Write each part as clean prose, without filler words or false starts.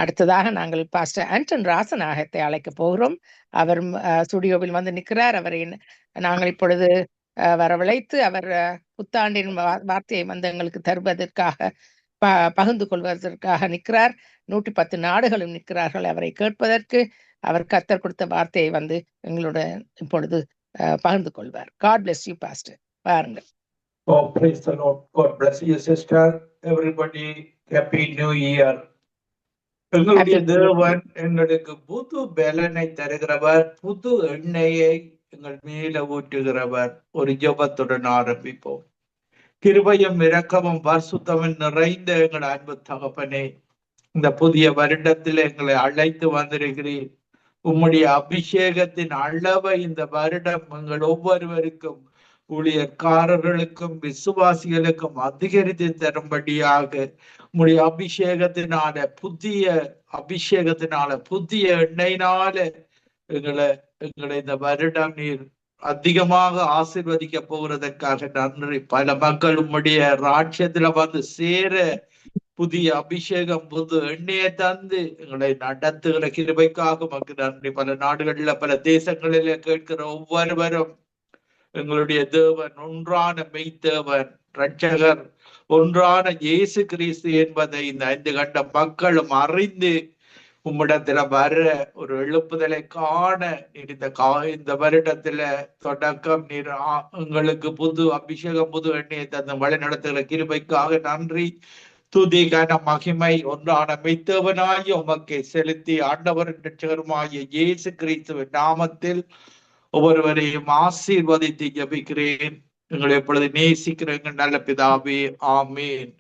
அடுத்ததாக நாங்கள் பாஸ்டர் ஆண்டன் ராசநாயகத்தை அழைக்கப் போகிறோம். அவர் ஸ்டுடியோவில் வந்து நிற்கிறார். அவரை நாங்கள் இப்பொழுது வரவழைத்து அவர் புத்தாண்டின் வார்த்தையை வந்து எங்களுக்கு தருவதற்காக பகிர்ந்து கொள்வதற்காக நிற்கிறார். 110 நாடுகளும் நிற்கிறார்கள் அவரை கேட்பதற்கு. அவர் கர்த்தர் கொடுத்த வார்த்தையை வந்து எங்களோட இப்பொழுது பகிர்ந்து கொள்வார். God bless you, Pastor. பாருங்கள். Oh, praise the Lord. God bless you, sister. Everybody, happy new year. எங்களுடைய தேவன் எங்களுக்கு புது பலனை தருகிறவர், புது எண்ணெயை எங்கள் மேல ஊற்றுகிறவர். ஒரு ஜெபத்துடன் ஆரம்பிப்போம். கிருபையும் இரக்கமும் பரிசுத்தமும் நிறைந்த எங்கள் அன்பு தகப்பனே, இந்த புதிய வருடத்தில் எங்களை அழைத்து வந்திருக்கிறீர். உம்முடைய அபிஷேகத்தின் அளவை இந்த வருடம் எங்கள் ஒவ்வொருவருக்கும், ஊழியர்காரர்களுக்கும் விசுவாசிகளுக்கும் அதிகரித்து தரும்படியாக உம்முடைய அபிஷேகத்தினால புதிய எண்ணெயினால எங்களை இந்த வருடம் நீர் அதிகமாக ஆசீர்வதிக்க போகிறதற்காக நன்றி. பல மக்கள் உம்முடைய ராட்சியத்துல வந்து சேர புதிய அபிஷேகம், புது எண்ணெயை தந்து எங்களை நடத்துகிற கிருபைக்காக உமக்கு நன்றி. பல நாடுகளில, பல தேசங்களில கேட்கிற ஒவ்வொருவரும் எங்களுடைய தேவன் ஒன்றான மெய்த்தேவன், இரட்சகர் ஒன்றான இயேசு கிறிஸ்து என்பதை இந்த 5 கண்ட மக்களும் அறிந்து உம்மிடத்துல வர ஒரு எழுப்புதலை காண இந்த வருடத்துல தொடக்கம் நீர் எங்களுக்கு புது அபிஷேகம், புது எண்ணெயை தந்து வழி நடத்துகிற கிருபைக்காக நன்றி. துதி கன மகிமை ஒன்றான மெய்த்தேவனாகிய உமக்கை செலுத்தி ஆண்டவரின் இரட்சகருமாகிய இயேசு கிறிஸ்துவின் நாமத்தில் ஒவ்வொருவரையும் ஆசீர்வதித்து ஜெபிக்கிறேன். எங்களை எப்பொழுது நேசிக்கிற எங்கள் நல்ல பிதாவே, ஆமீன்.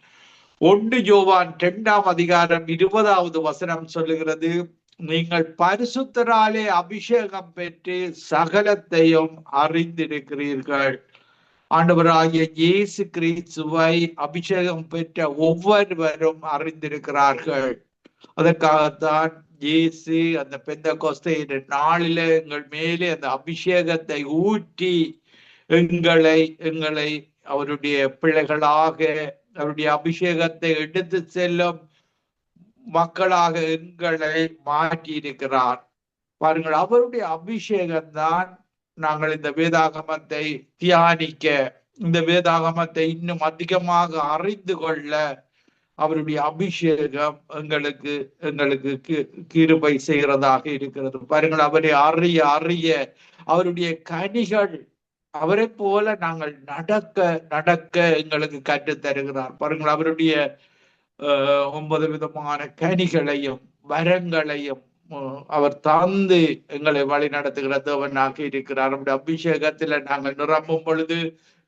1 யோவான் 2ஆம் அதிகாரம் 20வது வசனம் சொல்லுகிறது, நீங்கள் பரிசுத்தராலே அபிஷேகம் பெற்று சகலத்தையும் அறிந்திருக்கிறீர்கள். ஆண்டவராகிய இயேசு கிறிஸ்துவை அபிஷேகம் பெற்ற ஒவ்வொருவரும் அறிந்திருக்கிறார்கள். அதற்காகத்தான் இயேசு அந்த பெந்தெகோஸ்தே நாளில எங்கள் மேலே அந்த அபிஷேகத்தை ஊற்றி எங்களை அவருடைய பிள்ளைகளாக, அவருடைய அபிஷேகத்தை எடுத்து செல்லும் மக்களாக எங்களை மாற்றி இருக்கிறார். பாருங்கள், அவருடைய அபிஷேகம்தான் நாங்கள் இந்த வேதாகமத்தை தியானிக்க, இந்த வேதாகமத்தை இன்னும் அதிகமாக அறிந்து கொள்ள அவருடைய அபிஷேகம் எங்களுக்கு கிருபை செய்கிறதாக இருக்கிறது. பாருங்கள், அவரை அறிய அவருடைய கனிகள், அவரை போல நாங்கள் நடக்க எங்களுக்கு கற்றுத் தருகிறார். பாருங்கள், அவருடைய 9 விதமான கனிகளையும் வரங்களையும் அவர் தந்து எங்களை வழி நடத்துகிற தேவனாக இருக்கிறார். நம்முடைய அபிஷேகத்துல நாங்கள் நிரம்பும் பொழுது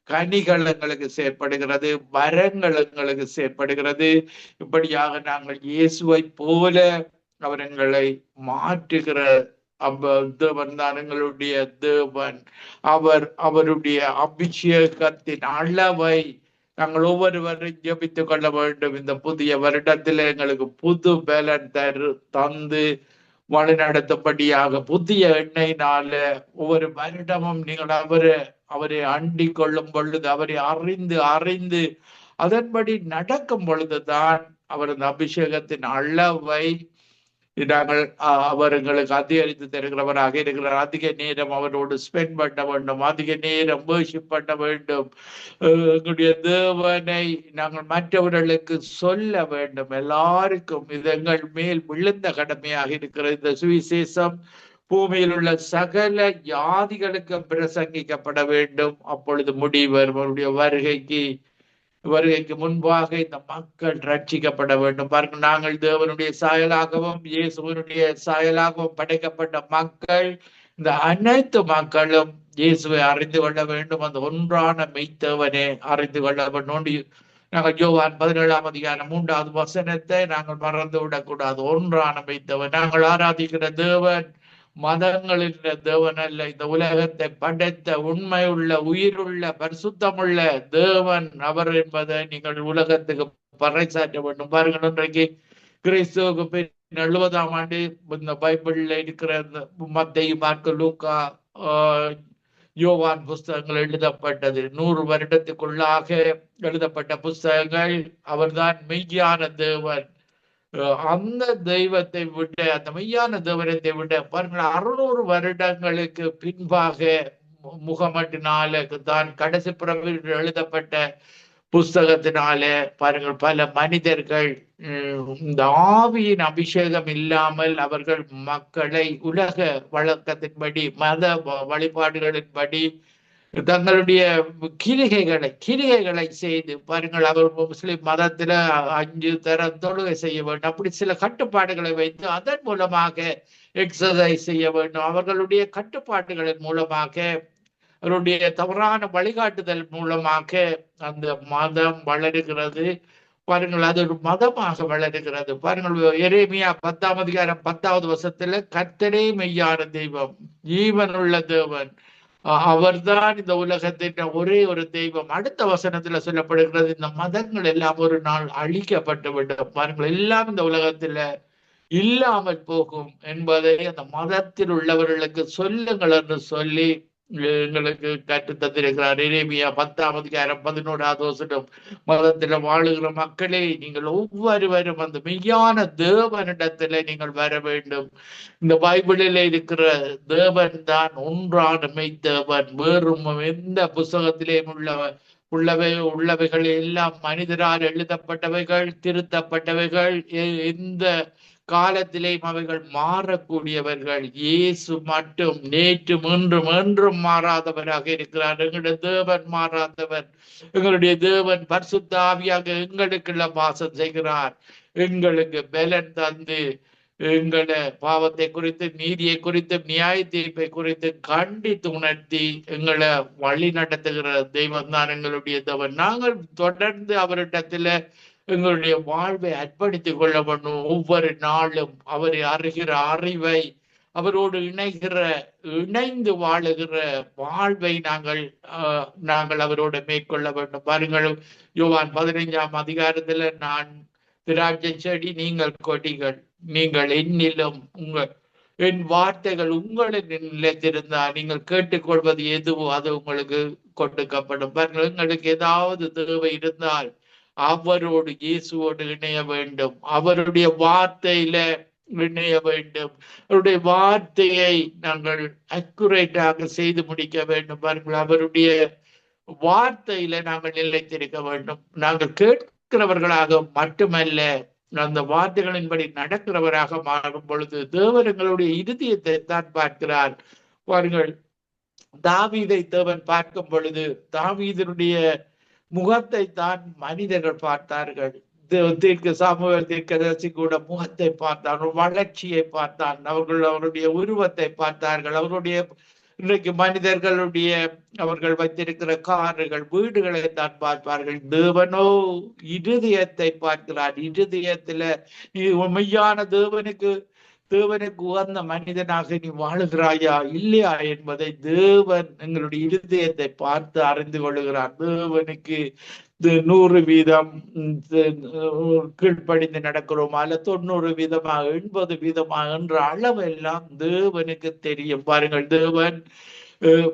கனிகள் எங்களுக்கு செயற்படுகிறது, வரங்கள் எங்களுக்கு செயற்படுகிறது. இப்படியாக நாங்கள் இயேசுவை போல அவர் எங்களை மாற்றுகிற தேவன் தான் எங்களுடைய தேவன். அவருடைய அபிஷேகத்தின் அளவை நாங்கள் ஒவ்வொருவரும் ஜெபித்துக் கொள்ள வேண்டும். இந்த புதிய வருடத்தில் எங்களுக்கு புது பலன் தந்து வழி நடத்தும்படியாக புதிய எண்ணெயினால ஒவ்வொரு வருடமும் நீங்கள் அவரை அண்டிக் கொள்ளும் பொழுது, அவரை அறிந்து அதன்படி நடக்கும் பொழுதுதான் அவரது அபிஷேகத்தின் அளவை நாங்கள் அவர் எங்களுக்கு அதிகரித்து தருகிறவராக இருக்கிறார். அதிக நேரம் அவரோடு ஸ்பெண்ட் பண்ண வேண்டும், அதிக நேரம் வர்ஷிப் பண்ண வேண்டும். எங்களுடைய தேவனை நாங்கள் மற்றவர்களுக்கு சொல்ல வேண்டும். எல்லாருக்கும் இது எங்கள் மேல் விழுந்த கடமையாக இருக்கிற இந்த சுவிசேஷம் பூமியில் உள்ள சகல ஜாதிகளுக்கு பிரசங்கிக்கப்பட வேண்டும். அப்பொழுது முடிவர் அவருடைய வருகைக்கு முன்பாக இந்த மக்கள் ரட்சிக்கப்பட வேண்டும். பாருங்க, நாங்கள் தேவனுடைய சாயலாகவும் இயேசுவனுடைய சாயலாகவும் படைக்கப்பட்ட மக்கள். இந்த அனைத்து மக்களும் இயேசுவை அறிந்து கொள்ள வேண்டும். அந்த ஒன்றான மெய்த்தேவனை அறிந்து கொள்ள வேண்டும். நாங்கள் யோவான் 17ஆம் அதிகாரம் 3வது வசனத்தை நாங்கள் மறந்து விடக்கூடாது. ஒன்றான மெய்த்தேவன், நாங்கள் ஆராதிக்கிற தேவன் மதங்களின் தேவன் அல்ல. இந்த உலகத்தை படைத்த உண்மையுள்ள, உயிருள்ள, பரிசுத்தமுள்ள தேவன் அவர் என்பதை நீங்கள் உலகத்துக்கு பறைசாற்ற வேண்டும். பாருங்கள், இன்றைக்கு கிறிஸ்துவுக்கு பின் 70ஆம் ஆண்டு இந்த பைபிள்ல இருக்கிற மத்தேயு, மார்க்கு, லூக்கா, யோவான் புஸ்தகங்கள் எழுதப்பட்டது. 100 வருடத்துக்குள்ளாக எழுதப்பட்ட புஸ்தகங்கள். அவர்தான் மெய்யான தேவன். அந்த தெய்வத்தை விட, அந்த மெய்யான தெய்வத்தை விட பாருங்கள், 600 வருடங்களுக்கு பின்பாக முகமட்டினால தான் கடைசி பிறவில் எழுதப்பட்ட புஸ்தகத்தினால பாருங்கள், பல மனிதர்கள் இந்த ஆவியின் அபிஷேகம் இல்லாமல் அவர்கள் மக்களை உலக வழக்கத்தின்படி, மத வழிபாடுகளின்படி தங்களுடைய கிரிகைகளை செய்து பாருங்கள். அவர் முஸ்லிம் மதத்துல 5 தரம் தொழுகை செய்ய வேண்டும், அப்படி சில கட்டுப்பாடுகளை வைத்து அதன் மூலமாக எக்ஸசைஸ் செய்ய வேண்டும். அவர்களுடைய கட்டுப்பாடுகளின் மூலமாக, அவருடைய தவறான வழிகாட்டுதல் மூலமாக அந்த மதம் வளருகிறது. பாருங்கள், அது ஒரு மதமாக வளருகிறது. பாருங்கள், எரேமியா 10ஆம் அதிகாரம் 10வது வசனத்துல, கர்த்தரே மெய்யான தெய்வம், ஜீவனுள்ள தேவன், அவர்தான் இந்த உலகத்தின் ஒரே ஒரு தெய்வம். அடுத்த வசனத்துல சொல்லப்படுகிறது, இந்த மதங்கள் எல்லாம் ஒரு நாள் அழிக்கப்பட்டு விடும். பாருங்கள், எல்லாம் இந்த உலகத்துல இல்லாமல் போகும் என்பதை அந்த மதத்தில் உள்ளவர்களுக்கு சொல்லுங்கள் என்று சொல்லி எங்களுக்கு கற்றுத் தந்திருக்கிறார். எரேமியா 10ஆம் அதிகாரம் 11வது வசனம், மதத்துல வாழுகிற மக்களே, நீங்கள் ஒவ்வொருவரும் அந்த மெய்யான தேவனிடத்துல நீங்கள் வர வேண்டும். இந்த பைபிளில் இருக்கிற தேவன் தான் ஒன்றான மெய் தேவன். வேறும் எந்த புஸ்தகத்திலேயும் உள்ளவைகள் எல்லாம் மனிதரால் எழுதப்பட்டவைகள், திருத்தப்பட்டவைகள், எந்த காலத்திலேயும் அவைகள் மாறக்கூடியவர்கள். இயேசு மட்டும் நேற்றும் இன்றும் என்றும் மாறாதவராக இருக்கிறார். எங்களுடைய தேவன் மாறாதவர். எங்களுடைய தேவன் பரிசுத்த ஆவியாக எங்களுக்குள்ள வாசம் செய்கிறார். எங்களுக்கு பலன் தந்து எங்களை பாவத்தை குறித்து, நீதியை குறித்து, நியாய தீர்ப்பை குறித்து கண்டித்து உணர்த்தி எங்களை வழி நடத்துகிற தெய்வம் தான் எங்களுடைய தேவன். நாங்கள் தொடர்ந்து அவரிடத்துல எங்களுடைய வாழ்வை அர்ப்பணித்துக் கொள்ள வேண்டும். ஒவ்வொரு நாளும் அவரை அறிகிற அறிவை, அவரோடு இணைந்து வாழுகிற வாழ்வை நாங்கள் அவரோடு மேற்கொள்ள வேண்டும். பாருங்கள், யோவான் 15ஆம் அதிகாரத்துல, நான் திராட்சை செடி, நீங்கள் கொடிகள், நீங்கள் என்னிலும் என் வார்த்தைகள் உங்களின் நிலைத்திருந்தால் நீங்கள் கேட்டுக்கொள்வது எதுவோ அது உங்களுக்கு கொடுக்கப்படும். பாருங்கள், எங்களுக்கு ஏதாவது தேவை இருந்தால் அவரோடு, இயேசுவோடு இணைய வேண்டும். அவருடைய வார்த்தையில இணைய வேண்டும். அவருடைய வார்த்தையை நாங்கள் அக்குரேட்டாக செய்து முடிக்க வேண்டும். பாருங்கள், அவருடைய வார்த்தையில நாங்கள் நிலைத்திருக்க வேண்டும். நாங்கள் கேட்கிறவர்களாக மட்டுமல்ல, அந்த வார்த்தைகளின்படி நடக்கிறவராக மாறும் பொழுது தேவன் எங்களுடைய இருதயத்தை தான் பார்க்கிறார். பாருங்கள், தாவீதை தேவன் பார்க்கும் பொழுது தாவீதனுடைய முகத்தை தான் மனிதர்கள் பார்த்தார்கள். சாமுவேல் தீர்க்கதரிசி கூட முகத்தை பார்த்தான், வளர்ச்சியை பார்த்தான், அவருடைய உருவத்தை பார்த்தார்கள். அவருடைய இன்றைக்கு மனிதர்களுடைய அவர்கள் வைத்திருக்கிற கார்கள், வீடுகளை தான் பார்ப்பார்கள். தேவனோ இருதயத்தை பார்க்கிறார். இருதயத்துல மெய்யான தேவனுக்கு உகந்த மனிதனாக நீ வாழுகிறாயா இல்லையா என்பதை தேவன் எங்களுடைய இருதயத்தை பார்த்து அறிந்து கொள்ளுகிறார். தேவனுக்கு 100% கீழ்ப்படிந்து நடக்கிறோமா, அல்ல 90%, 80% என்ற அளவெல்லாம் தேவனுக்கு தெரியும். பாருங்கள், தேவன்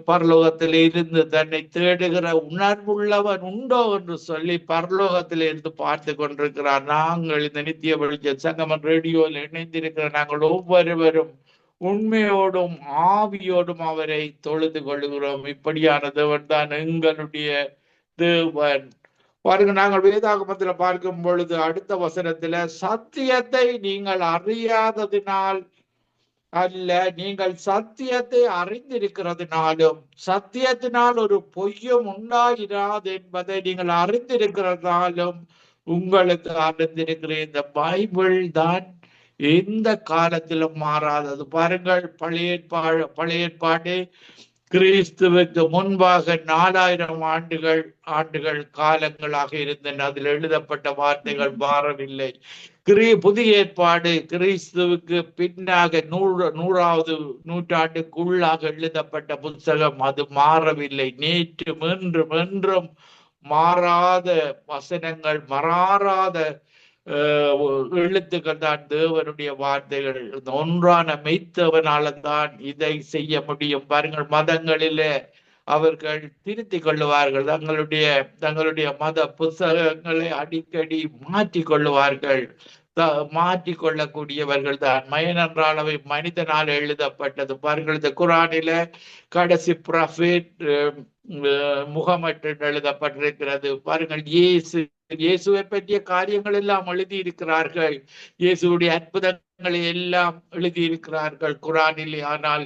பரலோகத்தில இருந்து தன்னை தேடுகிற உணர்வுள்ளவன் உண்டோ என்று சொல்லி பரலோகத்தில இருந்து பார்த்து கொண்டிருக்கிறார். நாங்கள் இந்த நித்திய வெளிச்ச சங்கமம் ரேடியோவில் இணைந்திருக்கிற நாங்கள் ஒவ்வொருவரும் உண்மையோடும் ஆவியோடும் அவரை தொழுது கொள்ளுகிறோம். இப்படியான தேவன் தான் எங்களுடைய தேவன். பாருங்க, நாங்கள் வேதாகமத்துல பார்க்கும் பொழுது அடுத்த வசனத்துல, சத்தியத்தை நீங்கள் அறியாததினால் அல்ல, நீங்கள் சத்தியத்தை அறிந்திருக்கிறதுனாலும், சத்தியத்தினால் ஒரு பொய்யும் உண்டாயிராது என்பதை நீங்கள் அறிந்திருக்கிறதுனாலும் உங்களுக்கு அறிந்திருக்கிற இந்த பைபிள் தான் எந்த காலத்திலும் மாறாதது. பாருங்கள், பழைய ஏற்பாடு கிறிஸ்துவுக்கு முன்பாக 4000 ஆண்டுகள் காலங்களாக இருந்தன. அதில் எழுதப்பட்ட வார்த்தைகள் மாறவில்லை. புதிய ஏற்பாடு கிறிஸ்துவுக்கு பின்னாக 100வது நூற்றாண்டுக்குள்ளாக எழுதப்பட்ட புத்தகம். அது மாறவில்லை. நேற்றும் என்றும் மாறாத வசனங்கள், மாறாத எழுத்துக்கள் தான் தேவனுடைய வார்த்தைகள். ஒன்றான மெய்த்தவனால தான் இதை செய்ய முடியும். பாருங்கள், மதங்களிலே அவர்கள் திருத்திக் கொள்ளுவார்கள். தங்களுடைய மத புத்தகங்களை அடிக்கடி மாற்றிக் கொள்ளுவார்கள். மாற்றிக்கொள்ளக்கூடியவர்கள் தான். மயன் என்றால் அவை மனிதனால் எழுதப்பட்டது. பாருங்கள், இந்த குரானில கடைசி ப்ராஃபிட் முகமட் என்று எழுதப்பட்டிருக்கிறது. பாருங்கள், இயேசுவை பற்றிய காரியங்கள் எல்லாம் எழுதியிருக்கிறார்கள். இயேசுடைய அற்புதங்களை எல்லாம் எழுதியிருக்கிறார்கள் குரானிலே. ஆனால்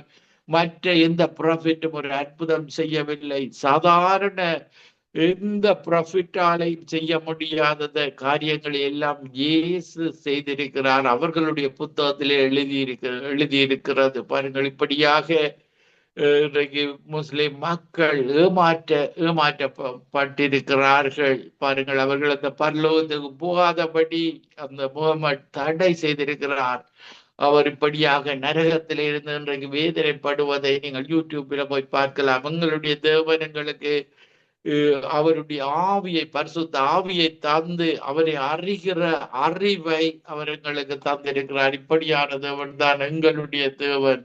மற்ற எந்த ப்ராஃபிட்டும் ஒரு அற்புதம் செய்யவில்லை. சாதாரண எந்த ப்ராஃபிட்டாலையும் செய்ய முடியாத காரியங்களை எல்லாம் இயேசு செய்திருக்கிறார். அவர்களுடைய புத்தகத்திலே எழுதியிருக்கிறது. பாருங்கள், இப்படியாக இன்றைக்கு முஸ்லிம் மக்கள் ஏமாற்றப்பட்டிருக்கிறார்கள். பாருங்கள், அவர்கள் அந்த பரலோகத்துக்கு போகாதபடி அந்த முகமது தடை செய்திருக்கிறார். அவர் இப்படியாக நரகத்தில் இருந்து இன்றைக்கு வேதனைப்படுவதை நீங்கள் யூடியூப்பில் போய் பார்க்கலாம். எங்களுடைய தேவன் எங்களுக்கு அவருடைய ஆவியை, பரிசுத்த ஆவியை தந்து அவரை அறிகிற அறிவை அவர் எங்களுக்கு தந்திருக்கிறார். இப்படியான தேவன் தான் எங்களுடைய தேவன்.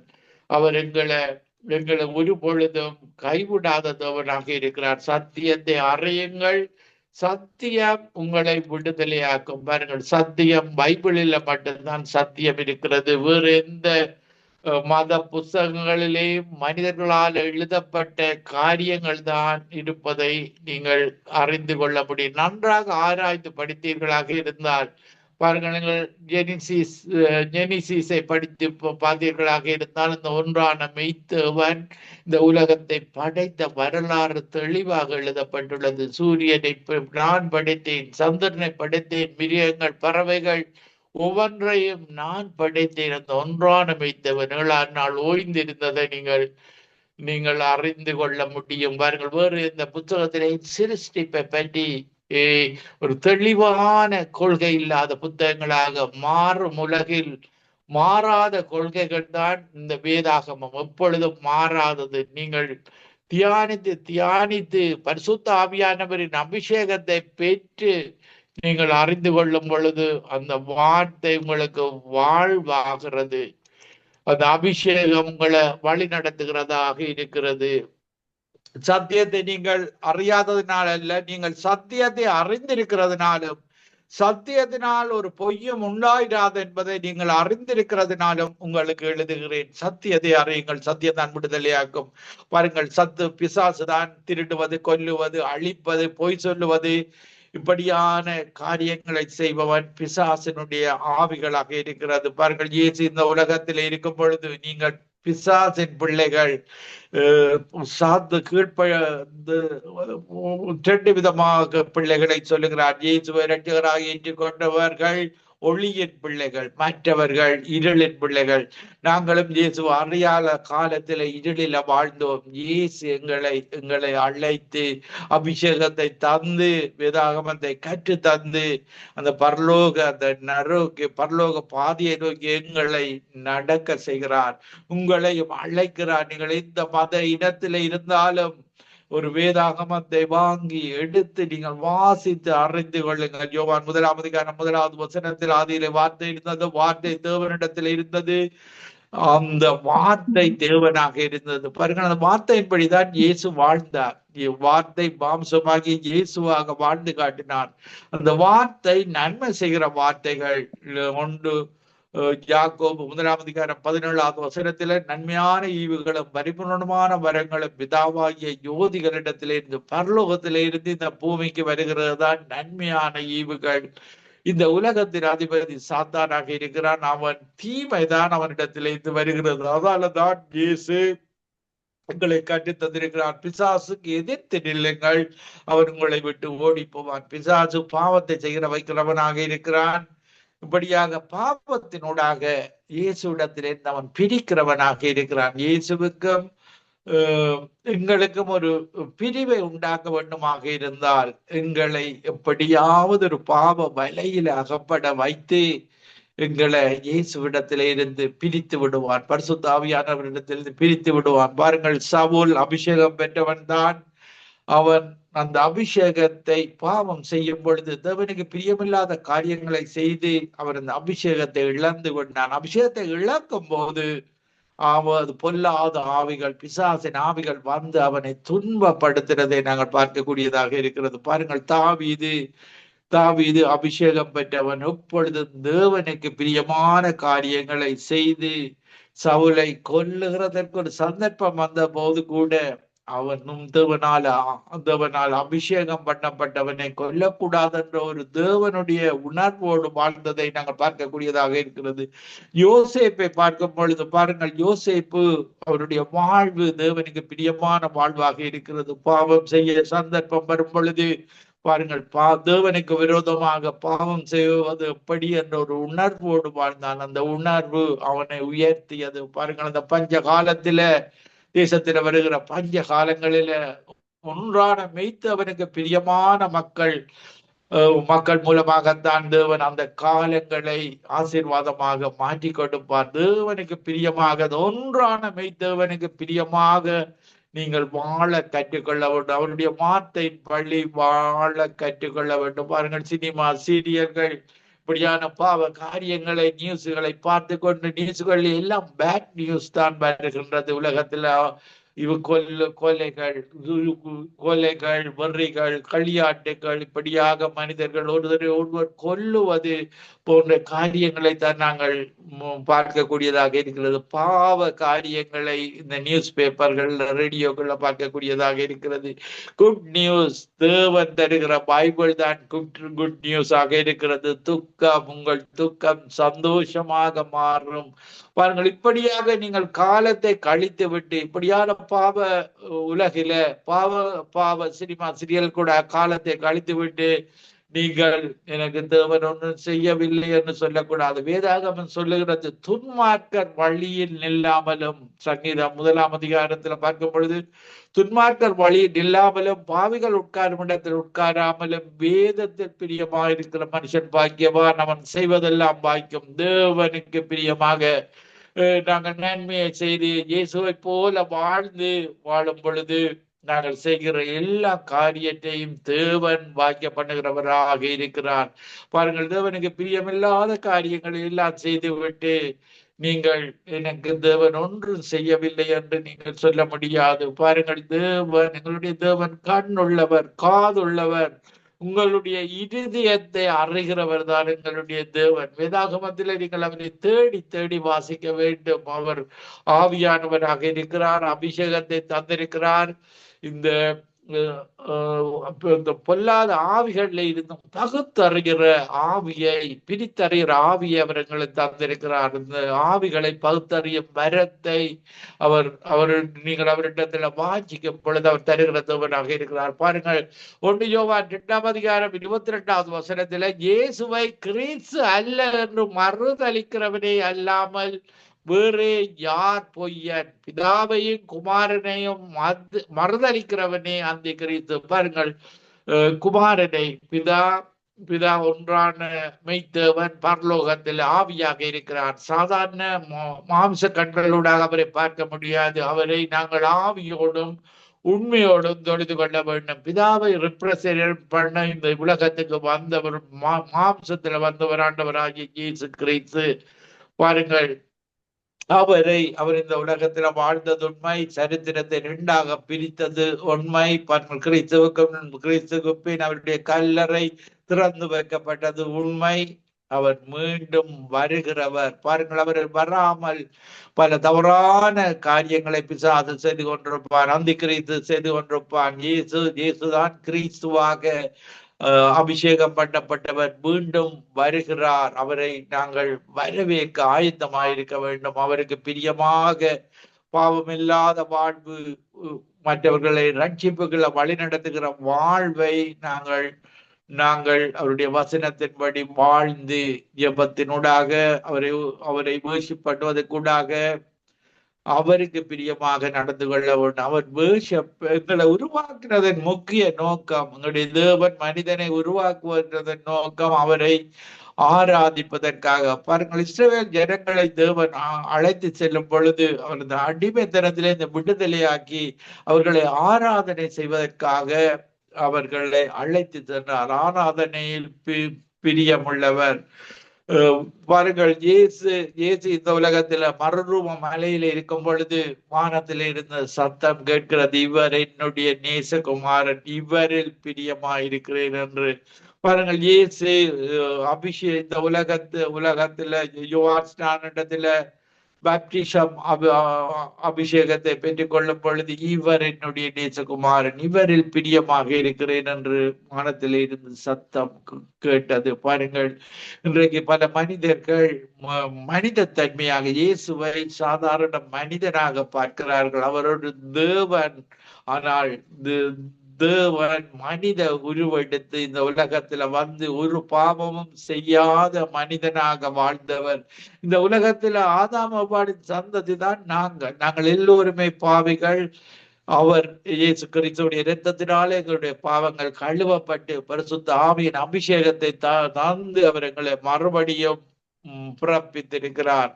அவர் எங்களை ஒரு பொழுதும் கைவிடாத தேவனாக இருக்கிறார். சத்தியத்தை அறியுங்கள், சத்தியம் உங்களை விடுதலையாக்கும். பாருங்கள், சத்தியம் பைபிளில் மட்டும்தான் சத்தியம் இருக்கிறது. வேறு எந்த மத புத்தகங்களிலே மனிதர்களால் எழுதப்பட்ட காரியங்கள் தான் இருப்பதை நீங்கள் அறிந்து கொள்ள முடியும். நன்றாக ஆராய்ந்து படித்தீர்களாக இருந்தால் பாருங்கள், நீங்கள் ஜெனிசிஸை படித்து பார்த்தீர்களாக இருந்தால் இந்த ஒன்றான மெய்த்தேவன் இந்த உலகத்தை படைத்த வரலாறு தெளிவாக எழுதப்பட்டுள்ளது. சூரியனை நான் படைத்தேன், சந்திரனை படைத்தேன், மிருகங்கள், பறவைகள் ஒவ்வொன்றையும் நான் படைத்தேன். அந்த ஒன்றான மெய்த்தேவன் 7ஆம் நாள் ஓய்ந்திருந்ததை நீங்கள் அறிந்து கொள்ள முடியும். பாருங்கள், வேறு இந்த புத்தகத்திலே சிருஷ்டிப்பை பற்றி ஒரு தெளிவான கொள்கை இல்லாத புத்தகங்களாக மாறும் உலகில் மாறாத கொள்கைகள் தான் இந்த வேதாகமம். எப்பொழுதும் மாறாதது. நீங்கள் தியானித்து பரிசுத்த ஆவியானவரின் அபிஷேகத்தை பெற்று நீங்கள் அறிந்து கொள்ளும் பொழுது அந்த வார்த்தை உங்களுக்கு வாழ்வாகிறது. அந்த அபிஷேகம் உங்களை வழி நடத்துகிறதாக இருக்கிறது. சத்தியத்தை நீங்கள் அறியாததினால் அல்ல, நீங்கள் சத்தியத்தை அறிந்திருக்கிறதுனாலும், சத்தியத்தினால் ஒரு பொய்யும் உண்டாயிராது என்பதை நீங்கள் அறிந்திருக்கிறதுனாலும் உங்களுக்கு எழுதுகிறேன். சத்தியத்தை அறியுங்கள், சத்தியம் தான் விடுதலையாக்கும். பாருங்கள், பிசாசுதான் திருடுவது, கொல்லுவது, அழிப்பது, பொய் சொல்லுவது, இப்படியான காரியங்களை செய்பவன் பிசாசினுடைய ஆவிகளாக இருக்கிறது. பாருங்கள், இயேசு இந்த உலகத்தில் இருக்கும் பொழுது நீங்கள் பிசாசின் பிள்ளைகள் சார்ந்து ரெண்டு விதமாக பிள்ளைகளை சொல்லுகிறார். இயேசுவை இரட்சகராக ஏற்றுக்கொண்டவர்கள் ஒளியின் பிள்ளைகள், மற்றவர்கள் இருளின் பிள்ளைகள். நாங்களும் இயேசு அறியாத காலத்துல இருளில வாழ்ந்தோம். இயேசு எங்களை அழைத்து அபிஷேகத்தை தந்து வேதாகமத்தை கற்று தந்து அந்த பரலோக பாதையை நோக்கி எங்களை நடக்க செய்கிறார். உங்களையும் அழைக்கிறார். நீங்கள் எந்த மத இனத்தில இருந்தாலும் ஒரு வேதாகமத்தை வாங்கி எடுத்து நீங்கள் வாசித்து அறிந்து கொள்ளுங்கள். யோவான் 1ஆம் அதிகாரம் 1வது வசனத்தில் ஆதியிலே வார்த்தை இருந்தது, வார்த்தை தேவனிடத்தில் இருந்தது, அந்த வார்த்தை தேவனாக இருந்தது. பாருங்கள், அந்த வார்த்தையின்படிதான் இயேசு வாழ்ந்தார். வார்த்தை மாம்சமாகி இயேசுவாக வாழ்ந்து காட்டினார். அந்த வார்த்தை நன்மை செய்கிற வார்த்தைகள். ஒன்று யாக்கோபு 1ஆம் அதிகாரம் 17வது வசனத்தில நன்மையான ஈவுகளும் பரிபூர்ணமான வரங்களும் பிதாவாகிய யோதிகளிடத்திலிருந்து பரலோகத்திலிருந்து இந்த பூமிக்கு வருகிறது தான் நன்மையான ஈவுகள். இந்த உலகத்தின் அதிபதி சாத்தானாக இருக்கிறான். அவன் தீமைதான் அவனிடத்திலிருந்து வருகிறது. அதனால தான் இயேசு உங்களை கட்டி தந்திருக்கிறார். பிசாசுக்கு எதிர்த்து நில்லுங்கள், அவன் உங்களை விட்டு ஓடி போவான். பிசாசு பாவத்தை செய்கிற வைக்கிறவனாக இருக்கிறான். இப்படியாக பாவத்தினூடாக இயேசுவிடத்திலிருந்து அவன் பிரிக்கிறவனாக இருக்கிறான். இயேசுவுக்கும் எங்களுக்கும் ஒரு பிரிவை உண்டாக்க வேண்டுமாக இருந்தால் எங்களை எப்படியாவது ஒரு பாவ வலையில் அகப்பட வைத்து எங்களை இயேசுவிடத்திலே இருந்து பிரித்து விடுவான். பரிசுத்த ஆவியானவரிடத்திலிருந்து பிரித்து விடுவான். பாருங்கள், சவுல் அபிஷேகம் பெற்றவன் தான். அவன் அந்த அபிஷேகத்தை பாவம் செய்யும் பொழுது தேவனுக்கு பிரியமில்லாத காரியங்களை செய்து அவர் அந்த அபிஷேகத்தை இழந்து கொண்டான். அபிஷேகத்தை இழக்கும் போது அது பொல்லாத ஆவிகள், பிசாசின் ஆவிகள் வந்து அவனை துன்பப்படுத்துறதை நாங்கள் பார்க்கக்கூடியதாக இருக்கிறது. பாருங்கள், தாவீது தாவீது அபிஷேகம் பெற்றவன் எப்பொழுதும் தேவனுக்கு பிரியமான காரியங்களை செய்து சவுலை கொல்லுகிறதற்கு ஒரு சந்தர்ப்பம் வந்த போது கூட அவனும் தேவனால் அபிஷேகம் பண்ணப்பட்டவனை கொல்லக்கூடாது என்ற ஒரு தேவனுடைய உணர்வோடு வாழ்ந்ததை நாங்கள் பார்க்கக்கூடியதாக இருக்கிறது. யோசேப்பை பார்க்கும் பொழுது பாருங்கள், யோசேப்பு அவருடைய வாழ்வு தேவனுக்கு பிரியமான வாழ்வாக இருக்கிறது. பாவம் செய்ய சந்தர்ப்பம் வரும் பொழுது பாருங்கள், தேவனுக்கு விரோதமாக பாவம் செய்வது எப்படி என்ற ஒரு உணர்வோடு வாழ்ந்தான். அந்த உணர்வு அவனை உயர்த்தியது. பாருங்கள், அந்த பஞ்ச காலத்தில, தேசத்தில வருகிற பஞ்ச காலங்களில ஒன்றான மெய்த்து அவனுக்கு பிரியமான மக்கள் மூலமாகத்தான் தேவன் அந்த காலங்களை ஆசீர்வாதமாக மாற்றி கொடுப்பார். தேவனுக்கு பிரியமாக, ஒன்றான மெய்த்தேவனுக்கு பிரியமாக நீங்கள் வாழ கற்றுக்கொள்ள வேண்டும். அவருடைய வார்த்தை பள்ளி வாழ கற்றுக்கொள்ள வேண்டும். பாருங்கள், சினிமா, சீரியல்கள், இப்படியான பாவ காரியங்களை, நியூஸ்களை பார்த்து கொண்டு, நியூஸ்கள் எல்லாம் பேட் நியூஸ் தான் வருகின்றது உலகத்துல. கொலைகள், வெறிகள், களியாட்டுகள், இப்படியாக மனிதர்கள் ஒருவர் கொல்லுவது போன்ற காரியங்களை தான் நாங்கள் பார்க்கக்கூடியதாக இருக்கிறது. பாவ காரியங்களை இந்த நியூஸ் பேப்பர்கள், ரேடியோக்கள்ல பார்க்கக்கூடியதாக இருக்கிறது. குட் நியூஸ், தேவன் தருகிற பைபிள் தான் குட் நியூஸ் ஆக இருக்கிறது. உங்கள் துக்கம் சந்தோஷமாக மாறும். பாருங்கள், இப்படியாக நீங்கள் காலத்தை கழித்து விட்டு, இப்படியான பாவ உலகில பாவ சினிமா, சீரியல் கூட காலத்தை கழித்து விட்டு நீங்கள் எனக்கு தேவன் ஒன்றும் செய்யவில்லை என்று சொல்லக்கூடாது. வேதாகமம் சொல்லுகிறது, துன்மார்க்கர் வழியில் நில்லாமலும், சங்கீதம் 1ஆம் அதிகாரத்துல பார்க்கும் பொழுது, துன்மார்க்கர் வழியில் நில்லாமலும், பாவிகள் உட்காரும் இடத்தில் உட்காராமலும், வேதத்தில் பிரியமாக மனுஷன் பாக்கியவான், அவன் செய்வதெல்லாம் பாக்கியம். தேவனுக்கு பிரியமாக நாங்கள் நன்மையை செய்து இயேசுவை போல வாழும் பொழுது நாங்கள் செய்கிற எல்லா காரியத்தையும் தேவன் வாக்கிய பண்ணுகிறவராக இருக்கிறார். பாருங்கள், தேவனுக்கு பிரியமில்லாத காரியங்களை எல்லாம் செய்துவிட்டு நீங்கள் எனக்கு தேவன் ஒன்றும் செய்யவில்லை என்று நீங்கள் சொல்ல முடியாது. பாருங்கள், எங்களுடைய தேவன் கண் உள்ளவர், காதுள்ளவர், உங்களுடைய இருதயத்தை அறிகிறவர் தான் எங்களுடைய தேவன். வேதாகமத்தில் நீங்கள் அவரை தேடி தேடி வாசிக்க வேண்டும். அவர் ஆவியானவராக இருக்கிறார், அபிஷேகத்தை தந்திருக்கிறார். இந்த பொல்லாத ஆவிகள்ல இருந்தும் பகுத்தறிகிற ஆவியை, பிரித்தறிகிற ஆவியை அவர் எங்களுக்கு தந்திருக்கிறார். இந்த ஆவிகளை பகுத்தறியும் மரத்தை நீங்கள் அவரிடத்துல வாஞ்சிக்கும் பொழுது அவர் தருகிற தேவனாக இருக்கிறார். பாருங்கள், 1 யோவான் 2ஆம் அதிகாரம் 22வது வசனத்துல, இயேசுவை கிறிஸ்து அல்ல என்று மறுதலிக்கிறவனே அல்லாமல் வேறே யார் பொய்யன்? பிதாவையும் குமாரனையும் மறுதலிக்கிறவனே அந்த கிறிஸ்து. பாருங்கள், குமாரனை பிதா ஒன்றான மெய்த்தேவன் பரலோகத்தில் ஆவியாக இருக்கிறார். சாதாரண மாம்ச கண்களூடாக அவரை பார்க்க முடியாது. அவரை நாங்கள் ஆவியோடும் உண்மையோடும் தொழுது கொள்ள வேண்டும். பிதாவை ரிப்ரசன்ட் பண்ண இந்த உலகத்துக்கு வந்தவர், மாம்சத்துல வந்தவர் ஆண்டவராகிய இயேசு கிறிஸ்து. பாருங்கள், அவர் இந்த உலகத்துல வாழ்ந்தது உண்மை, சரித்திரத்தை 2ஆக பிரித்தது உண்மை. கிறிஸ்துவுக்கு பின் அவருடைய கல்லறை திறந்து வைக்கப்பட்டது உண்மை. அவர் மீண்டும் வருகிறவர். பாருங்கள், அவர் வராமல் பல தவறான காரியங்களை பிசாசு செய்து கொண்டிருப்பான், அந்த கிறிஸ்து செய்து கொண்டிருப்பான். இயேசுதான் கிறிஸ்துவாக அபிஷேகம் பண்ணப்பட்டவர் மீண்டும் வருகிறார். அவரை நாங்கள் வரவேற்க ஆயத்தமாயிருக்க வேண்டும். அவருக்கு பிரியமாக பாவமில்லாத வாழ்வு, மற்றவர்களை ரட்சிப்புகளை வழிநடத்துகிற வாழ்வை நாங்கள் அவருடைய வசனத்தின்படி வாழ்ந்து ஜெபத்தினூடாக அவரை வர்ஷிப் பண்ணுவதற்கூடாக அவருக்கு பிரியமாக நடந்து கொள்ள வேண்டும். அவர் எங்களை உருவாக்குறதன் முக்கிய நோக்கம், எங்களுடைய தேவன் மனிதனை உருவாக்குவதன் நோக்கம் அவரை ஆராதிப்பதற்காக. பாருங்கள், இஸ்ரவேல் ஜனங்களை தேவன் அழைத்து செல்லும் பொழுது அவரது அடிமைத்தனத்திலே இந்த விடுதலையாக்கி அவர்களை ஆராதனை செய்வதற்காக அவர்களை அழைத்து சென்றார். ஆராதனையில் பிரியமுள்ளவர். பாருங்கள், இயேசு இந்த உலகத்துல மறுரூப மலையில இருக்கும் பொழுது வானத்தில இருந்த சத்தம் கேட்கிறது, இவர் என்னுடைய நேசகுமாரன், இவரில் பிரியமாயிருக்கிறேன் என்று. பாருங்கள், இயேசு இந்த உலகத்துல யோவான் ஸ்நானத்துல பாப்டிசம் அபிஷேகத்தை பெற்றுக் கொள்ளும் பொழுது, இவர் என்னுடைய நேசகுமாரன், இவரில் பிரியமாக இருக்கிறேன் என்று மனத்திலே இருந்து சத்தம் கேட்டது. பாருங்கள், இன்றைக்கு பல மனிதர்கள் மனித தன்மையாக இயேசுவை சாதாரண மனிதனாக பார்க்கிறார்கள். அவரோடு தேவன், ஆனால் தேவன் மனித உருவெடுத்து இந்த உலகத்துல வந்து ஒரு பாவமும் செய்யாத மனிதனாக வாழ்ந்தவர். இந்த உலகத்துல ஆதாம் அவ்வாளின் சந்ததி தான் நாங்கள் எல்லோருமே பாவிகள். அவர் இயேசு கிறிஸ்துவுடைய இரத்தத்தினாலே எங்களுடைய பாவங்கள் கழுவப்பட்டு பரிசுத்த ஆவியின் அபிஷேகத்தை தந்து அவர் எங்களை மறுபடியும் பிறப்பித்திருக்கிறார்.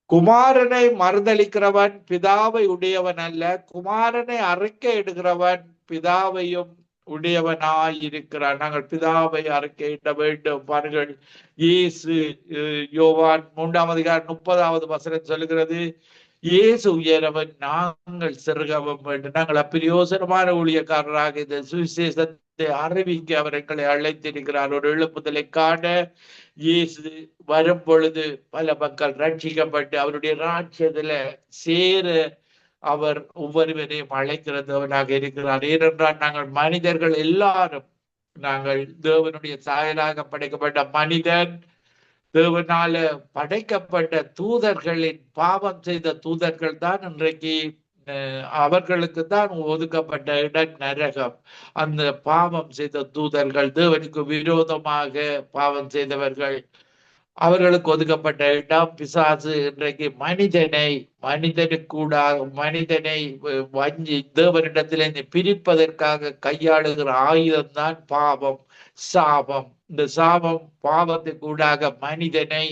குமாரனை மறுதளிக்கிறவன் பிதாவை உடையவன் அல்ல, குமாரனை அறிக்கையிடுகிறவன் பிதாவையும் உடையவனாயிருக்கிறான். நாங்கள் பிதாவை அறிக்கையிட வேண்டும். பாருங்கள், இயேசு யோவான் 3:30 வசனம் சொல்லுகிறது, இயேசு உயரவன், நாங்கள் சிறுகவும் வேண்டும். நாங்கள் அப்பிரயோசனமான ஊழியக்காரராக இந்த சுவிசேஷத்தை அறிவிக்க அவர் எங்களை அழைத்திருக்கிறார். ஒரு எழுப்புதலை காண இயேசு வரும் பொழுது பல மக்கள் ரட்சிக்கப்பட்டு அவருடைய ராஜ்யத்துல சேர அவர் ஒவ்வொருவரையும் அழைக்கிறவனாக இருக்கிறார். ஏனென்றால் நாங்கள் மனிதர்கள் எல்லாரும், நாங்கள் தேவனுடைய சாயலாக படைக்கப்பட்ட மனிதன், தேவனால படைக்கப்பட்ட தூதர்களின் பாவம் செய்த தூதர்கள் தான் இன்றைக்கு அவர்களுக்கு தான் ஒதுக்கப்பட்ட இடம் நரகம். அந்த பாவம் செய்த தூதர்கள், தேவனுக்கு விரோதமாக பாவம் செய்தவர்கள், அவர்களுக்கு ஒதுக்கப்பட்ட இடம் பிசாசு. இன்றைக்கு மனிதனை வஞ்சி தேவனிடத்திலிருந்து பிரிப்பதற்காக கையாளுகிற ஆயுதம் தான் பாவம், சாபம். இந்த சாபம் பாவத்துக்கு கூடாக மனிதனை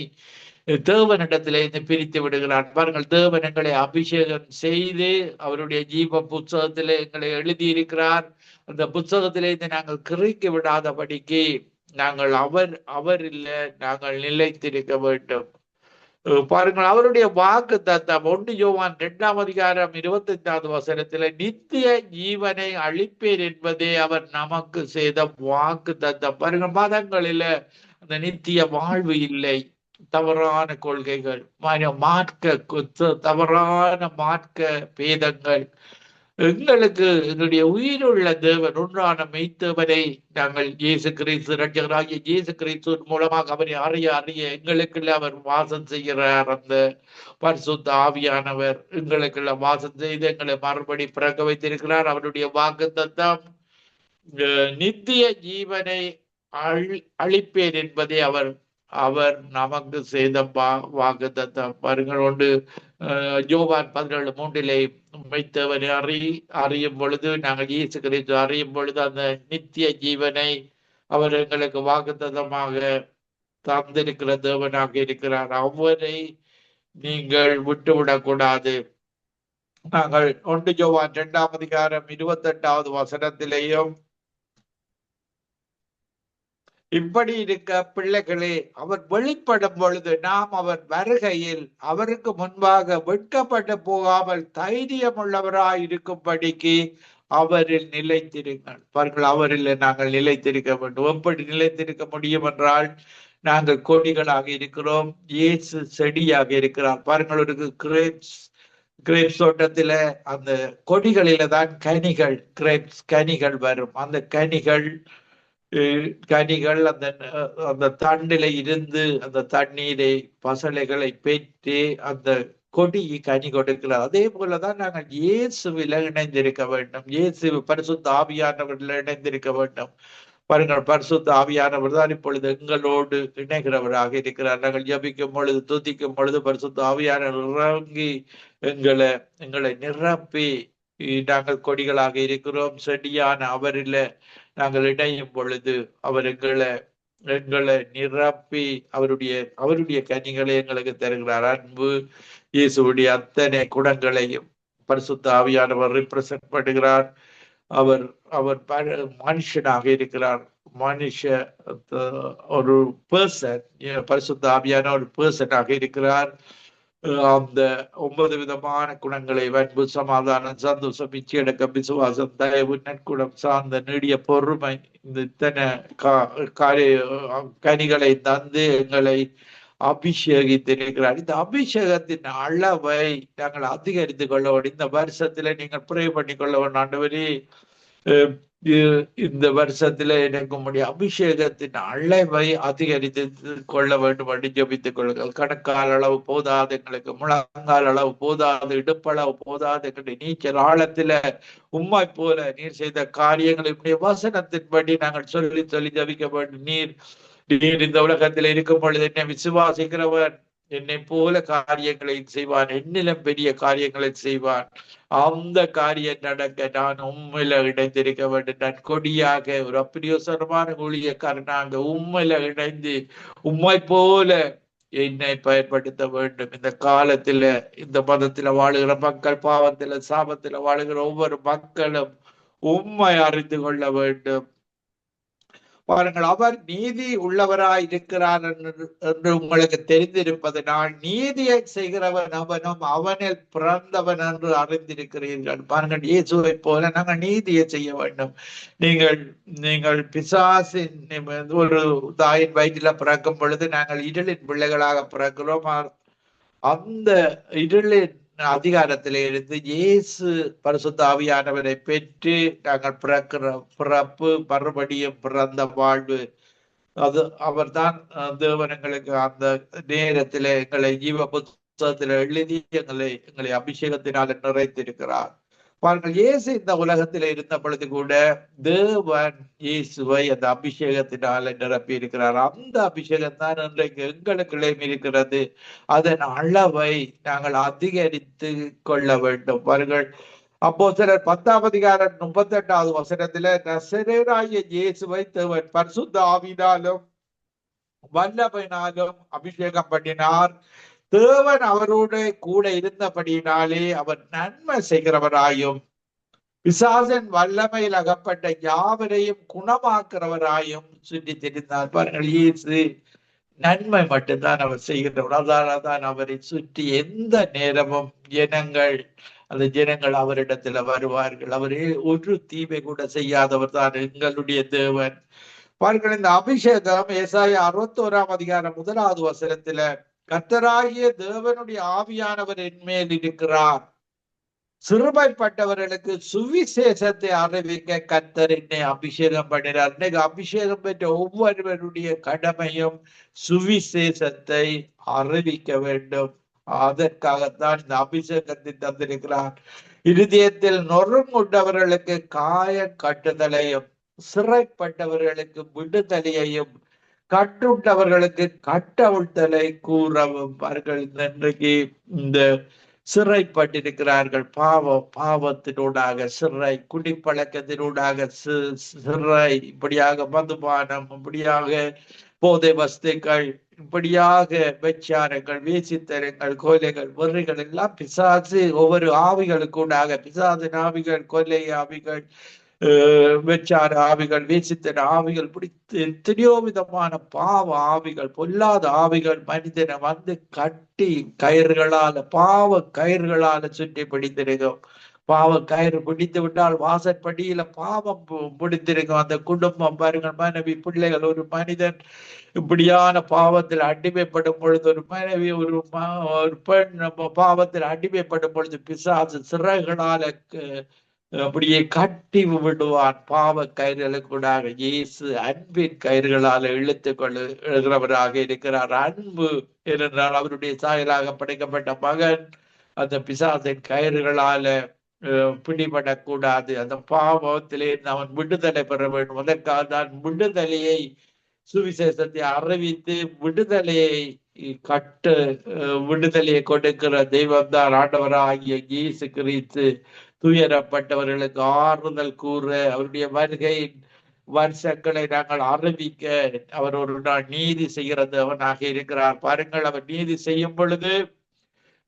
தேவனிடத்திலிருந்து பிரித்து விடுகிறார். பாருங்கள், தேவன் எங்களை அபிஷேகம் செய்து அவருடைய ஜீவ புத்தகத்திலே எங்களை எழுதியிருக்கிறார். அந்த புத்தகத்திலிருந்து நாங்கள் கிறுக்கி விடாதபடிக்கு நாங்கள் அவர் இல்லை, நாங்கள் நிலைத்திருக்க வேண்டும். பாருங்கள், அவருடைய வாக்கு தத்தம் 1 யோவான் 2:25 வசனத்துல நித்திய ஜீவனை அளிப்பேன் என்பதே அவர் நமக்கு செய்த வாக்கு தத்தம். பாருங்கள், மதங்களில அந்த நித்திய வாழ்வு இல்லை. தவறான கொள்கைகள், தவறான மார்க்க பேதங்கள். எங்களுக்கு எங்களுடைய உயிருள்ள தேவன், ஒன்றான மெய்த்தேவனை நாங்கள் இயேசு கிறிஸ்து ரட்சகராகிய இயேசு கிறிஸ்து மூலமாக அவரை அறிய எங்களுக்குள்ள அவர் வாசம் செய்கிறார். அந்த பரிசுத்த ஆவியானவர் எங்களுக்குள்ள வாசம் செய்து எங்களை மறுபடி பிறக்க வைத்திருக்கிறார். அவருடைய வாக்குத்தத்தம் நித்திய ஜீவனை அளிப்பேன் என்பதை அவர் நமக்கு செய்த வாக்குத்தத்தம். பாருங்கள், ஒன்று யோவான் 17:3 மெய்த்தேவனை அறியும் பொழுது, நாங்கள் இயேசு கிறிஸ்து அறியும் பொழுது அந்த நித்திய ஜீவனை அவர் எங்களுக்கு வாக்குத்தத்தமாக தந்திருக்கிற தேவனாக இருக்கிறார். அவரை நீங்கள் விட்டுவிடக்கூடாது. நாங்கள் 1 யோவான் 2:28 வசனத்திலேயும், இப்படி இருக்க பிள்ளைகளே, அவர் வெளிப்படும் பொழுது நாம் அவர் வருகையில் அவருக்கு முன்பாக வெட்கப்பட்டு போகாமல் தைரியமுள்ளவராய் இருக்கும்படிக்கு அவரில் நிலைத்திருங்கள். பாருங்கள், அவரில் நாங்கள் நிலைத்திருக்க வேண்டும். எப்படி நிலைத்திருக்க முடியும் என்றால், நாங்கள் கொடிகளாக இருக்கிறோம், இயேசு செடியாக இருக்கிறார். பாருங்கள், ஒரு கிரேப்ஸ் தோட்டத்துல அந்த கொடிகளில தான் கனிகள் வரும். அந்த கனிகள் அந்த தண்டில இருந்து அந்த தண்ணீரை பசலைகளை பெற்று அந்த கொடி கனி கொடுக்கிறார். அதே போலதான் நாங்கள் இயேசுவில் இணைந்திருக்க வேண்டும். இயேசு பரிசுத்த ஆவியானவர்கள் இணைந்திருக்க வேண்டும். பாருங்கள், பரிசுத்த ஆவியானவர் தான் இப்பொழுது எங்களோடு இணைகிறவராக இருக்கிறார். நாங்கள் ஜபிக்கும் பொழுது, துதிக்கும் பொழுது பரிசுத்த ஆவியானவர் இறங்கி எங்களை நிரப்பி நாங்கள் கொடிகளாக இருக்கிறோம். செடியான அவரில் நாங்கள் இணையும் பொழுது அவர் எங்களை நிரப்பி அவருடைய கனிகளை எங்களுக்கு தருகிறார். அன்பு இயேசுடைய அத்தனை குணங்களையும் பரிசுத்த ஆவியானவர் ரிப்ரசன்ட் பண்ணுகிறார். அவர் மனுஷனாக இருக்கிறார். ஒரு பர்சன், பரிசுத்த ஆவியான ஒரு பர்சனாக இருக்கிறார். அந்த 9 விதமான குணங்களை அன்பு, சமாதானம், சந்தோஷம், இச்சையடக்கம், விசுவாசம், தயவு, நற்குணம், சார்ந்த நீடிய பொறுமை, இந்த இத்தனை காரிய கனிகளை தந்து எங்களை அபிஷேகித்திருக்கிறார். இந்த அபிஷேகத்தின் அளவை நாங்கள் அதிகரித்து கொள்ள வேண்டும். இந்த வருஷத்துல நீங்கள் ப்ரே பண்ணி கொள்ள வேண்டும். ஆண்டவரே, இந்த வருஷத்துல எனக்கு உம்முடைய அபிஷேகத்தின் அளவை அதிகரித்து கொள்ள வேண்டும் என்று ஜெபித்துக் கொள்ளுங்கள். கணக்கால் அளவு போதாது எங்களுக்கு, முழங்கால் அளவு போதாது, இடுப்பளவு போதாது, எங்களுடைய நீச்சல் ஆழத்துல உம்மை போல நீர் செய்த காரியங்களை உம்முடைய வசனத்தின்படி நாங்கள் சொல்லி சொல்லி ஜபிக்க வேண்டும். நீர் இந்த உலகத்தில் இருக்கும் பொழுது என்னை விசுவாசிக்கிறவன் என்னை போல காரியங்களை செய்வான், என்னிலும் பெரிய காரியங்களை செய்வான். அந்த காரியம் நடக்க நான் உண்மையில இணைந்திருக்க வேண்டும். நான் கொடியாக ஒரு அப்பிரியோசனமான ஊழியக்காரனாக உண்மையில இணைந்து உண்மை போல என்னை பயன்படுத்த வேண்டும். இந்த காலத்துல இந்த மதத்துல வாழுகிற மக்கள், பாவத்துல சாபத்துல வாழுகிற ஒவ்வொரு மக்களும் உண்மை அறிந்து கொள்ள வேண்டும். பாருங்கள், அவர் நீதி உள்ளவராய் இருக்கிறார் என்று உங்களுக்கு தெரிந்திருப்பதனால் நீதியை செய்கிறவன் அவனும் அவனில் பிறந்தவன் என்று அறிந்திருக்கிறீர்கள். பாருங்கள், இயேசுவை போல நாங்கள் நீதியை செய்ய வேண்டும். நீங்கள் பிசாசின் ஒரு தாயின் வயிற்றில பிறக்கும் பொழுது நாங்கள் இருளின் பிள்ளைகளாக பிறக்கிறோம். அந்த இருளின் அதிகாரத்திலே இருந்து இயேசு பரிசுத்த ஆவியானவரை பெற்று நாங்கள் பிறக்கிற பிறப்பு, மறுபடியும் பிறந்த வாழ்வு, அது அவர்தான் தேவன் எங்களுக்கு அந்த நேரத்திலே எங்களை ஜீவ புத்தகத்தில எழுதி எங்களை அபிஷேகத்தினால் நிறைத்திருக்கிறார். பாருங்கள், இயேசு இந்த உலகத்தில இருந்த பொழுது கூட தேவன் இயேசுவை அந்த அபிஷேகத்தினால நிரப்பி இருக்கிறார். அந்த அபிஷேகம் தான் இன்றைக்கு எங்களுக்குள்ளே இருக்கிறது. அதன் அளவை நாங்கள் அதிகரித்து கொள்ள வேண்டும். பாருங்கள், அப்போஸ்தலர் 10ஆம் அதிகாரம் 38வது வசனத்தில நசரேயனாகிய இயேசுவை தேவன் பரிசுத்த ஆவியினாலும் வல்லமையினாலும் அபிஷேகம் பண்ணினார். தேவன் அவரோடு கூட இருந்தபடியினாலே அவர் நன்மை செய்கிறவராயும் பிசாசன் வல்லமையில் அகப்பட்ட யாவரையும் குணமாக்குறவராயும் சுற்றி தெரிந்தார். பாருங்கள், இயேசு நன்மை மட்டும்தான் அவர் செய்கிறவர். அதனால்தான் அவரை சுற்றி எந்த நேரமும் அந்த ஜனங்கள் அவரிடத்துல வருவார்கள். அவரே ஒரு தீமை கூட செய்யாதவர் தான் எங்களுடைய தேவன். பாருங்கள், இந்த அபிஷேகம் ஏசாயா 61ஆம் அதிகாரம் 1வது வசனத்துல கர்த்தராகிய தேவனுடைய ஆவியானவர் என் மேல் இருக்கிறார், சிறுமைப்பட்டவர்களுக்கு சுவிசேஷத்தை அறிவிக்க கர்த்தர் என்னை அபிஷேகம் பண்ணினார். இன்னைக்கு அபிஷேகம் பெற்ற ஒவ்வொருவருடைய கடமையும் சுவிசேஷத்தை அறிவிக்க வேண்டும். அதற்காகத்தான் இந்த அபிஷேகத்தை தந்திருக்கிறார். இருதயத்தில் நொறுங்குண்டவர்களுக்கு காய கட்டுதலையும், சிறைப்பட்டவர்களுக்கு விடுதலையையும், கட்டுண்டவர்களுக்கு கட்டவிழ்த்தலை கூறவும். பாருங்கள், இன்றைக்கு இந்த சிறைப்பட்டிருக்கிறார்கள். பாவத்தினூடாக சிறை, குடிப்பழக்கத்தினூடாக சிறை, இப்படியாக மதுபானம், இப்படியாக போதை வஸ்துக்கள், இப்படியாக விபச்சாரங்கள், வேசித்தனங்கள், கொலைகள், வெறிகள் எல்லாம் பிசாசு ஒவ்வொரு ஆவிகளுக்கூடாக, பிசாசின் ஆவிகள், கொலை ஆவிகள், விபச்சார ஆவிகள், வேசித்தன ஆவிகள், இப்படி எத்தனையோ விதமான பாவ ஆவிகள், பொல்லாத ஆவிகள் மனிதனை வந்து கட்டி பாவ கயிறுகளால சுற்றி பிடித்திருக்கும். பாவ கயிறு பிடித்து விட்டால் வாசற்படியில பாவம் பிடித்திருக்கும் அந்த குடும்பம். பாருங்கள், மனைவி, பிள்ளைகள். ஒரு மனிதன் இப்படியான பாவத்தில் அடிமைப்படும் பொழுது, ஒரு மனைவி, ஒரு பெண் பாவத்தில் அடிமைப்படும் பொழுது பிசாசு சிறைகளால அப்படியே கட்டி விடுவான். பாவ கயிறுகளுக்கூடாக இயேசு அன்பின் கயிறுகளால இழுத்து எழுகிறவராக இருக்கிறார். அன்பு என்றால் அவருடைய சாயலாக படைக்கப்பட்ட மகன் அந்த பிசாசின் கயிறுகளால பிடிபடக்கூடாது. அந்த பாவத்திலே அவன் விடுதலை பெற வேண்டும். அதற்காக தான் விடுதலையை, சுவிசேஷத்தை அறிவித்து விடுதலையை கொடுக்கிற தெய்வம் தான் ஆண்டவராகிய இயேசு கிறிஸ்து. துயரப்பட்டவர்களுக்கு ஆறுதல் கூற, அவருடைய வருகையின் வருஷங்களை நாங்கள் அறிவிக்க அவர் ஒரு நாள் நீதி செய்கிறது அவனாக இருக்கிறார். பாருங்கள், அவர் நீதி செய்யும் பொழுது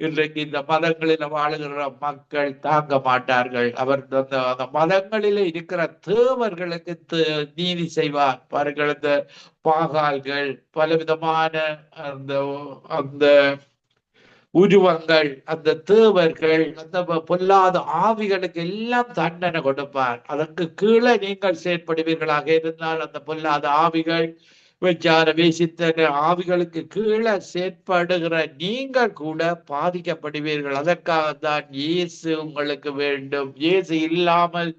இன்றைக்கு இந்த மதங்களில் வாழுகிற மக்கள் தாங்க மாட்டார்கள். அவர் அந்த மதங்களில இருக்கிற தேவர்களுக்கு நீதி செய்வார். பாருங்கள், இந்த பாகால்கள், பலவிதமான அந்த உருவங்கள், அந்த தேவர்கள், அந்த பொல்லாத ஆவிகளுக்கு எல்லாம் தண்டனை கொடுப்பார். அதற்கு கீழே நீங்கள் செயற்படுவீர்களாக இருந்தால் அந்த பொல்லாத ஆவிகள், விச்சார வேசித்தன ஆவிகளுக்கு கீழே செயற்படுகிற நீங்கள் கூட பாதிக்கப்படுவீர்கள். அதற்காகத்தான் இயேசு உங்களுக்கு வேண்டும். இயேசு இல்லாமல்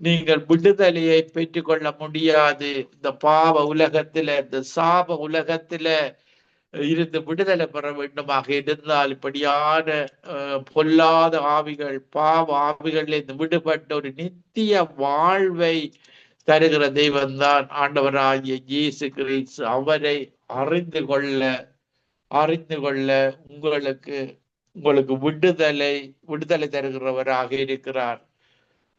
நீங்கள் விடுதலையை பெற்றுக்கொள்ள முடியாது. இந்த பாவ உலகத்தில, இந்த சாப உலகத்தில இருந்து விடுதலை பெற வேண்டுமாக இருந்தால் இப்படியான பொல்லாத ஆவிகள், பாவ ஆவிகளிலிருந்து விடுபட்ட ஒரு நித்திய வாழ்வை தருகிற தெய்வம்தான் ஆண்டவராகிய இயேசு கிறிஸ்து. அவரை அறிந்து கொள்ள உங்களுக்கு விடுதலை தருகிறவராக இருக்கிறார்.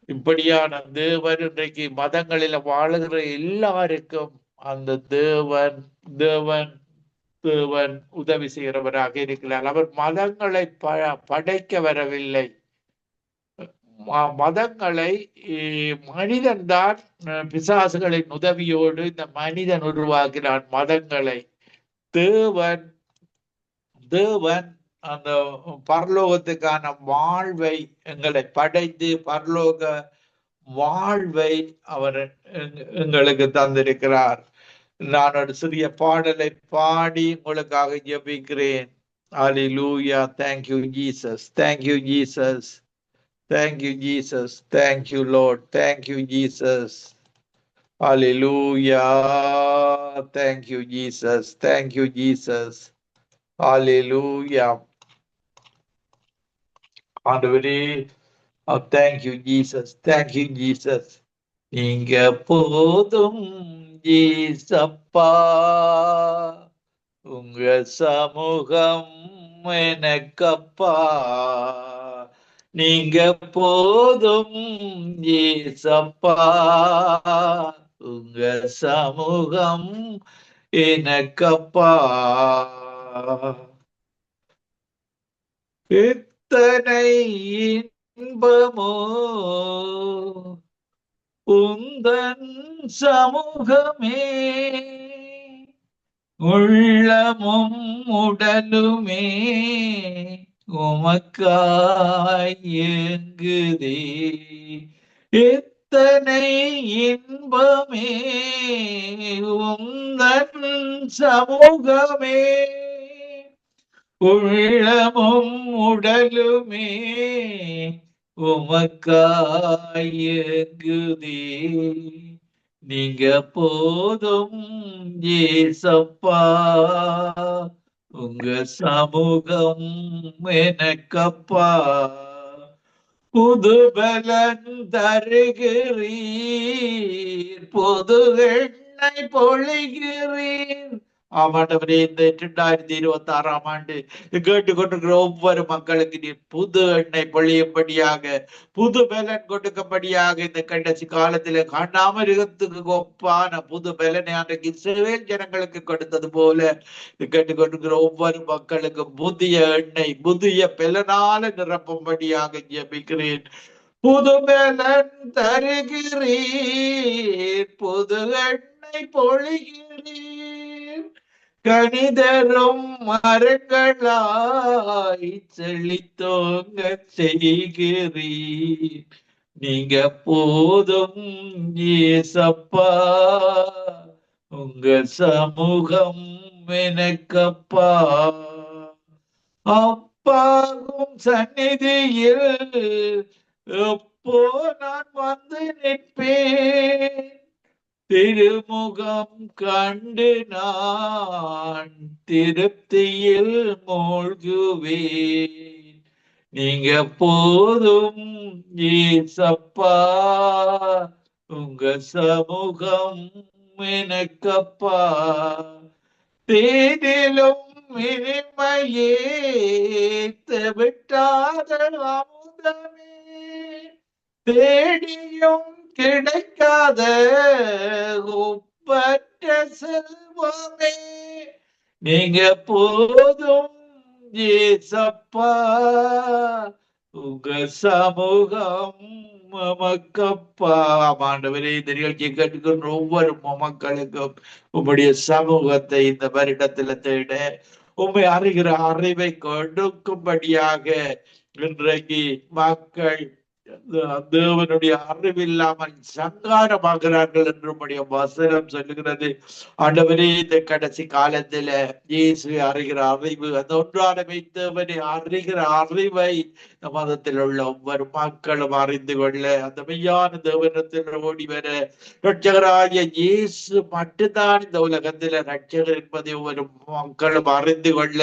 இப்படியான தேவன் இன்றைக்கு மதங்களில வாழுகிற எல்லாருக்கும் அந்த தேவன் உதவி செய்கிறவராக இருக்கிறார். அவர் மதங்களை படைக்க வரவில்லை. மதங்களை மனிதன் தான் பிசாசுகளின் உதவியோடு இந்த மனிதன் உருவாக்கினான் மதங்களை. தேவன் அந்த பரலோகத்துக்கான வாழ்வை எங்களை படைத்து பரலோக வாழ்வை அவர் எங்களுக்கு தந்திருக்கிறார். நான் ஒரு சிறிய பாடலை பாடி உங்களுக்காக ஜெபிக்கிறேன். Hallelujah. Thank you, Jesus. Thank you, Jesus. Thank you, Jesus. Thank you, Lord. Thank you, Jesus. Hallelujah. Thank you, Jesus. Thank you, Jesus. Hallelujah. ஆண்டவரே, thank you, Jesus. Thank you, Jesus. நீங்க போதும் ஏசப்பா, உங்க சமூகம் எனக்கப்பா. நீங்க போதும் ஏசப்பா, உங்க சமூகம் எனக்கப்பா. எத்தனை இன்பமோ உந்தன் சமூகமே, உள்ளமும் உடலுமே உமக்காய் ஏங்குதே. எத்தனை இன்பமே உந்தன் சமூகமே, உள்ளமும் உடலுமே உமக்காய் ஏங்குதே. நீங்க போதும் ஏசப்பா, உங்க சமூகம் எனக்கப்பா. புது பலன் தருகிறீர், புது எண்ணெய் பொழிகிறீர். ஆமாண்டவரே, இந்த 2026ஆம் ஆண்டு கேட்டுக்கொண்டிருக்கிற ஒவ்வொரு மக்களுக்கு நீர் புது எண்ணெய் பொழியும்படியாக, புது பலன் கொடுக்கும்படியாக, இந்த கடைசி காலத்தில காணாமருகத்துக்கு ஒப்பான புது பலனை அன்றைக்கு இஸ்ரவேல் ஜனங்களுக்கு கொடுத்தது போல கேட்டுக்கொண்டிருக்கிற ஒவ்வொரு மக்களுக்கும் புதிய எண்ணெய், புதிய பலனால நிரப்பும்படியாக ஜெபிக்கிறேன். புது பலன் தருகிறீர், புது எண்ணெய் பொழிகிறீர், கணிதரும் மரங்களாய் செழித்தோங்க செய்கிறீர். நீங்க போதும் ஏசப்பா, உங்க சமூகம் எனக்கப்பா. அப்பாவும் சந்நிதியில் எப்போ நான் வந்து நிற்பேன், திருமுகம் கண்டு நான் திருப்தியில் மூழ்குவேன். நீங்க போதும் ஏசப்பா, உங்க சமூகம் எனக்கப்பா. தேனிலும் இனிமையே விட்டாத அமுதமே, தேடியும் கிடைக்காத ஒப்பற்ற செல்வமே. நீங்க போதும் ஏசப்பா, உங்க சமூகம் மமக்கப்பா. ஆண்டவரே, இந்த நிகழ்ச்சியை கேட்டுக்கொண்டு ஒவ்வொரு மக்களுக்கும் உங்களுடைய சமூகத்தை இந்த வருடத்துல தேட, உண்மை அறிகிற அறிவை கொடுக்கும்படியாக இன்றைக்கு மக்கள் தேவனுடைய அறிவில்லாமல் சங்காரமாகிறார்கள் என்று வசனம் சொல்லுகிறது. ஆண்டவரே, இந்த கடைசி காலத்துல இயேசுவை அறிகிற அறிவு, அந்த ஒன்றான தேவனை அறிகிற அறிவை மதத்தில் உள்ள ஒவ்வொரு மக்களும் அறிந்து கொள்ள, அந்த மெய்யான தேவனத்தில் ஓடி வர, ரட்சகராகிய இயேசு மட்டும்தான் இந்த உலகத்துல ரட்சகர் என்பதை ஒவ்வொரு மக்களும் அறிந்து கொள்ள,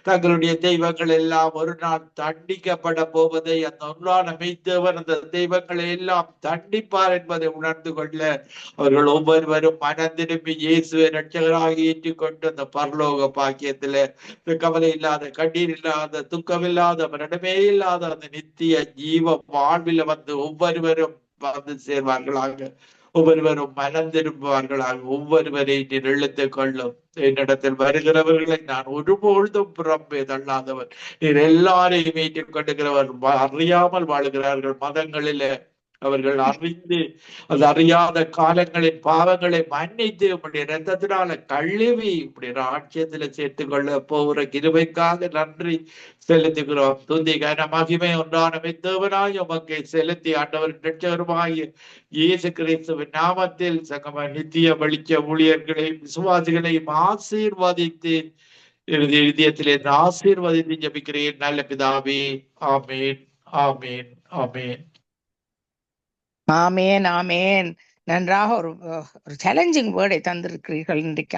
தங்களுடைய தெய்வங்கள் எல்லாம் ஒரு நாள் தண்டிக்கப்பட போவதை, அந்த ஒன்றான மெய்த்தேவன் அந்த தெய்வங்களை எல்லாம் தண்டிப்பார் என்பதை உணர்ந்து கொள்ள, அவர்கள் ஒவ்வொருவரும் மனம் திரும்பி இயேசுவை ரட்சகராக ஏற்றுக்கொண்டு அந்த பரலோக பாக்கியத்தில கவலை இல்லாத, கண்ணீர் இல்லாத, துக்கம் இல்லாத, மரணமே இல்லாத அந்த நித்திய ஜீவ வாழ்வில் வந்து ஒவ்வொருவரும் வந்து சேர்வார்களாக, ஒவ்வொருவரும் மனம் திரும்புவார்களாக. ஒவ்வொருவரை நீர் இழுத்துக் கொள்ளும். என்னிடத்தில் வருகிறவர்களை நான் ஒருபொழுதும் புறம்பே தள்ளாதவர். நீர் எல்லாரையும் ஏற்றுக் கொண்டுகிறவர். அறியாமல் வாழுகிறார்கள் மதங்களில. அவர்கள் அறிந்து அது அறியாத காலங்களின் பாவங்களை மன்னித்து இப்படி இரத்தத்தினால கழுவி இப்படி ராட்சியத்துல சேர்த்துக் கொள்ள போகிற கிருபைக்காக நன்றி செலுத்துகிறோம். துதி கன மகிமை ஒன்றான தேவனாய் உமக்கு செலுத்தி, ஆண்டவர் ரட்சகருமாகிய இயேசு கிறிஸ்துவின் நாமத்தில் சங்கம நித்திய வெளிச்ச ஊழியர்களை விசுவாசிகளையும் ஆசீர்வதித்து இதயத்திலே ஆசீர்வதித்து ஜபிக்கிறேன் நல்ல பிதாவே. ஆமேன், ஆமேன், ஆமேன். ஆமேன், ஆமேன். நன்றாக ஒரு சேலஞ்சிங் வேர்டை தந்திருக்கிறீர்கள் இன்றைக்கு.